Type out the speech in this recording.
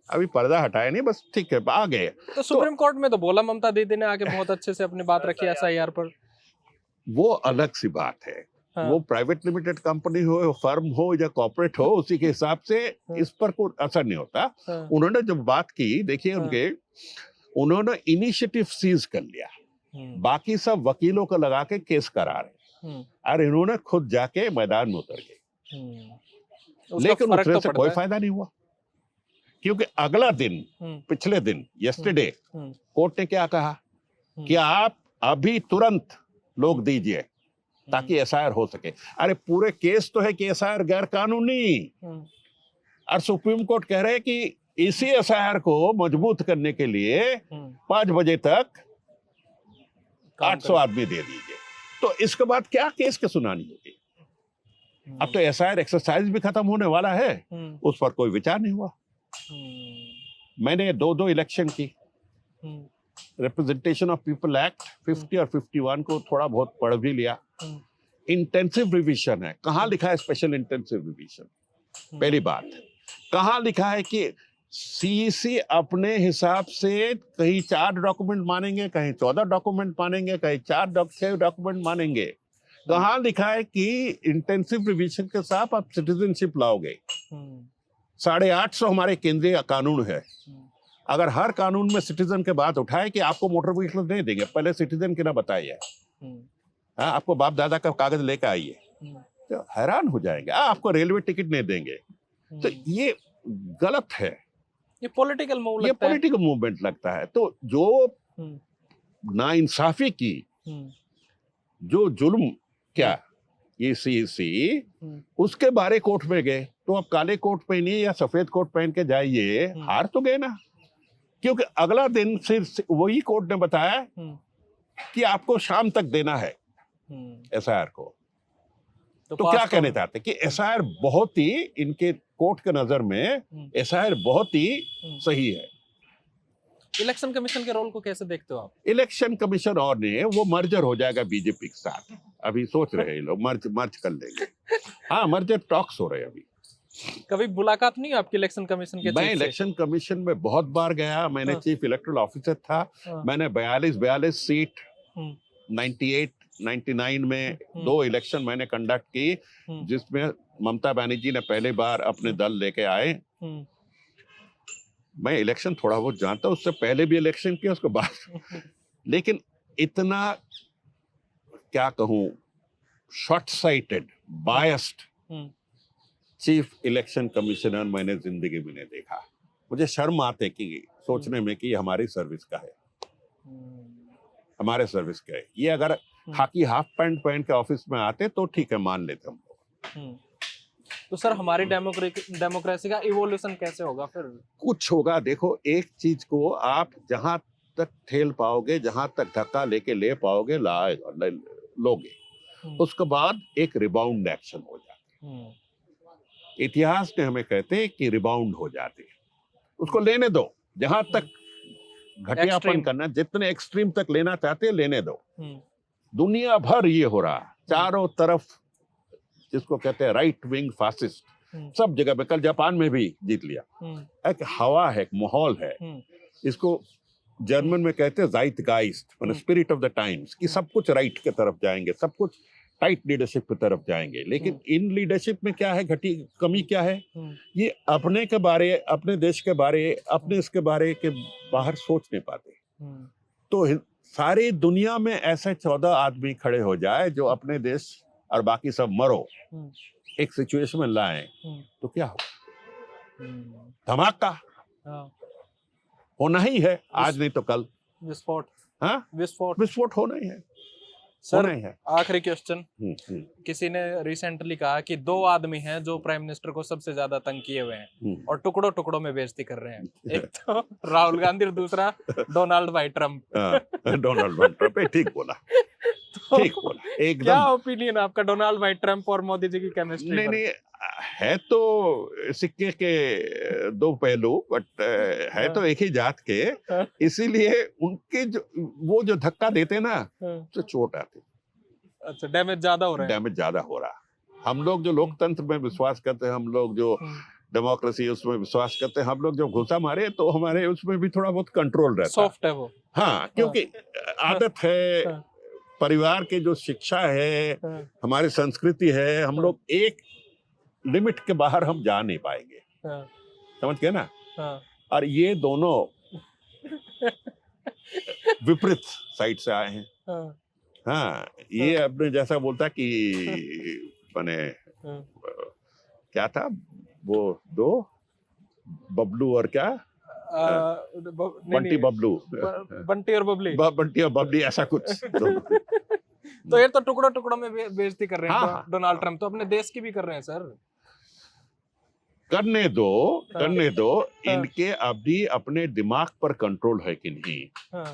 अभी पर्दा हटाया नहीं, बस ठीक है आ गए। तो सुप्रीम कोर्ट में तो बोला ममता दीदी ने आके बहुत अच्छे से अपनी बात रखी SIR पर। वो अलग सी बात है। हाँ। वो प्राइवेट लिमिटेड कंपनी हो, फर्म हो या कॉर्पोरेट हो, उसी के हिसाब से इस पर कोई असर नहीं होता। हाँ। उन्होंने जब बात की, देखिए हाँ। उन्होंने इनिशिएटिव सीज कर लिया, बाकी सब वकीलों को लगा के केस करा रहे, और इन्होंने खुद जाके मैदान में उतर गए। लेकिन उतरने से कोई फायदा नहीं हुआ, क्योंकि अगला दिन, पिछले दिन, यस्टरडे, कोर्ट ने क्या कहा कि आप अभी तुरंत लोग दीजिए ताकि SIR हो सके। अरे पूरे केस तो है कि SIR गैर कानूनी, और सुप्रीम कोर्ट कह रहे हैं कि इसी SIR को मजबूत करने के लिए 5 बजे तक 800 आदमी दे दीजिए। तो इसके बाद क्या केस की सुनानी होगी? अब तो SIR एक्सरसाइज भी खत्म होने वाला है, उस पर कोई विचार नहीं हुआ। मैंने 2 इलेक्शन की, रिप्रेजेंटेशन ऑफ पीपल एक्ट 50 और 51 को थोड़ा बहुत पढ़ भी लिया। इंटेंसिव रिवीजन है, कहाँ लिखा है स्पेशल इंटेंसिव रिवीजन? पहली बात, कहाँ लिखा है कि CEC अपने हिसाब से कहीं 4 डॉक्यूमेंट मानेंगे, कहीं 14 डॉक्यूमेंट मानेंगे, कहीं 6 डॉक्यूमेंट मानेंगे? कहाँ लिखा है कि इंटेंसिव रिवीजन के साथ आप सिटीजनशिप लाओगे? 850 हमारे केंद्रीय कानून है। अगर हर कानून में सिटीजन के बात उठाए कि आपको मोटर व्हीकल नहीं देंगे, पहले सिटीजन के ना बताइए, हाँ, आपको बाप दादा का कागज लेकर आइए, तो हैरान हो जाएंगे। आपको रेलवे टिकट नहीं देंगे, तो ये गलत है, ये पॉलिटिकल मूव लगता है, ये पॉलिटिकल मूवमेंट लगता है। तो जो नाइंसाफी की, जो जुल्म क्या ये CEC, उसके बारे कोर्ट में गए, तो अब काले कोट पहनिए या सफेद कोट पहन के जाइए, हार तो गए ना। क्योंकि अगला दिन सिर्फ वही कोर्ट ने बताया कि आपको शाम तक देना है SIR को। तो क्या कहने चाहते कि SIR बहुत ही, इनके कोर्ट के नजर में SIR बहुत ही सही है। इलेक्शन कमीशन के रोल को कैसे देखते हो आप? इलेक्शन कमीशन और ने वो मर्जर हो जाएगा बीजेपी के साथ, अभी सोच रहे हैं लोग मर्ज कर लेंगे। हाँ, मर्जर टॉक्स हो रहे हैं अभी। कभी मुलाकात नहीं आपकी इलेक्शन कमीशन के? मैं इलेक्शन कमीशन में बहुत बार गया, मैंने चीफ इलेक्टोरल ऑफिसर था। मैंने 42 सीट 98, 99 में 2 इलेक्शन मैंने कंडक्ट की, जिसमें ममता बनर्जी ने पहली बार अपने दल लेके आए। मैं इलेक्शन थोड़ा बहुत जानता हूं, उससे पहले भी इलेक्शन किया, उसके बाद लेकिन इतना क्या कहूं, short sighted, biased chief election commissioner मैंने जिंदगी में नहीं देखा। मुझे शर्म आते कि सोचने में कि हमारी सर्विस का है, हमारे सर्विस का है। ये अगर खाकी हाफ पैंट पहन के ऑफिस में आते तो ठीक है, मान लेते हम लोग। तो सर हमारी डेमोक्रेसी का इवोल्यूशन कैसे होगा फिर? कुछ होगा। देखो, एक चीज को आप जहां तक ठेल पाओगे, जहां तक धक्का लेके ले पाओगे, लोगे, उसके बाद एक रिबाउंड एक्शन हो जाता है। इतिहास ने हमें कहते हैं कि रिबाउंड हो जाते हैं, उसको लेने दो। जहां तक घटियापन करना, जितने एक्सट्रीम तक लेना चाहते हैं लेने दो। दुनिया भर ये हो रहा, चारों तरफ जिसको कहते हैं राइट विंग फासिस्ट, सब जगह पे। कल जापान में भी जीत लिया। एक हवा है, एक माहौल है, इसको जर्मन में कहते हैं ज़ाइटगाइस्ट, मतलब स्पिरिट ऑफ द टाइम्स, कि सब कुछ राइट की तरफ जाएंगे, सब कुछ टाइट लीडरशिप की तरफ जाएंगे। लेकिन इन लीडरशिप में क्या है, कमी क्या है? ये अपने के बारे, अपने देश के बारे, अपने इसके बारे के बाहर सोच नहीं पाते। तो सारी दुनिया में ऐसे 14 आदमी खड़े हो जाए जो अपने देश और बाकी सब मरो, एक सिचुएशन में लाए, तो क्या हो? धमाका होना ही है, आज नहीं तो कल विस्फोट। हाँ, विस्फोट होना ही है। सर आखिरी क्वेश्चन, किसी ने रिसेंटली कहा कि 2 आदमी हैं जो प्राइम मिनिस्टर को सबसे ज्यादा तंग किए हुए हैं और टुकड़ों टुकड़ों में बेइज्जती कर रहे हैं। एक तो राहुल गांधी और दूसरा डोनाल्ड भाई ट्रम्प। डोनाल्ड भाई ट्रम्प, ठीक बोला, तो ठीक बोला एकदम। क्या ओपिनियन आपका डोनाल्ड भाई ट्रम्प और मोदी जी की केमिस्ट्री? नहीं, है तो सिक्के के 2 पहलू, बट है तो एक ही जात के, इसीलिए उनके वो जो धक्का देते ना, तो चोट आती। अच्छा, डैमेज ज्यादा हो रहा है। डैमेज ज्यादा हो रहा। हम लोग जो लोकतंत्र में विश्वास करते हैं, हम लोग जो डेमोक्रेसी उसमें विश्वास करते हैं। हम लोग जब घुसा मारे तो हमारे उसमें भी थोड़ा बहुत कंट्रोल रहता है। सॉफ्ट है वो। हाँ, क्योंकि आदत है, हाँ। परिवार की जो शिक्षा है, हाँ, हमारी संस्कृति है, हम लोग एक लिमिट के बाहर हम जा नहीं पाएंगे, हाँ, समझ गए ना। हाँ। और ये दोनों विपरीत साइड से आए हैं। हाँ, हाँ, ये अपने जैसा बोलता कि माने हाँ। क्या था वो, दो बबलू और क्या, नहीं, बंटी नहीं, बबलू, बंटी और बबली। बंटी और बबली, ऐसा कुछ दोनों। तो ये तो टुकड़ों टुकड़ों में बेइज्जती कर रहे हैं। हाँ, हाँ, डोनाल्ड ट्रम्प तो अपने देश की भी कर रहे हैं सर। करने दो, हाँ। करने दो। हाँ। इनके अभी अपने दिमाग पर कंट्रोल है कि नहीं, हाँ।